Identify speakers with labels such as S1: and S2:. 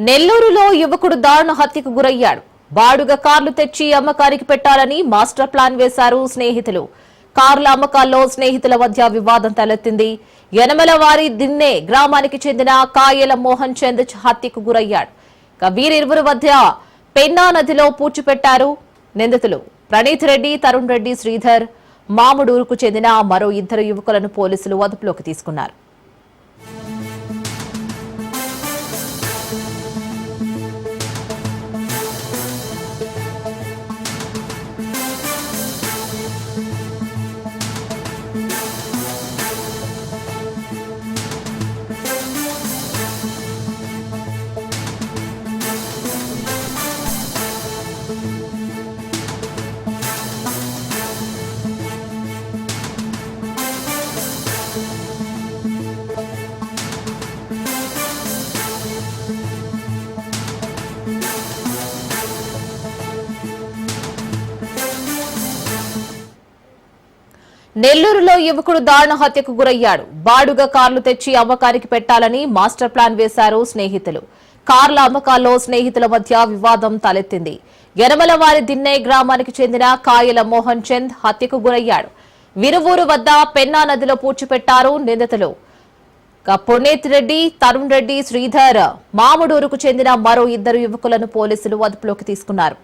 S1: నెల్లూరులో యువకుడు దారుణ హత్యకు గురయ్యాడు. బాడుగ కార్లు తెచ్చి అమ్మకానికి పెట్టాలని మాస్టర్ ప్లాన్ వేశారు స్నేహితులు. కార్ల అమ్మకాల్లో స్నేహితుల మధ్య వివాదం తలెత్తింది. యనమలవారి దిన్నే గ్రామానికి చెందిన కాయల మోహన్ చంద్ హత్యకు గురయ్యాడు. వీరిరువురి మధ్య పెన్నా నదిలో పూడ్చిపెట్టారు నిందితులు. ప్రణీత్ రెడ్డి, తరుణ్ రెడ్డి, శ్రీధర్, మాముడూరుకు చెందిన మరో ఇద్దరు యువకులను పోలీసులు అదుపులోకి తీసుకున్నారు. నెల్లూరులో యువకుడు దారుణ హత్యకు గురయ్యాడు. బాడుగ కార్లు తెచ్చి అమ్మకానికి పెట్టాలని మాస్టర్ ప్లాన్ వేశారు స్నేహితులు. కార్ల అమ్మకాల్లో స్నేహితుల మధ్య వివాదం తలెత్తింది. యనమలవారి దిన్నే గ్రామానికి చెందిన కాయల మోహన్ చంద్ హత్యకు గురయ్యాడు. విరువూరు వద్ద పెన్నా నదిలో పూడ్చిపెట్టారు నిందితులు. పునీత్ రెడ్డి, తరుణ్ రెడ్డి, శ్రీధర్, మాముడూరుకు చెందిన మరో ఇద్దరు యువకులను పోలీసులు అదుపులోకి తీసుకున్నారు.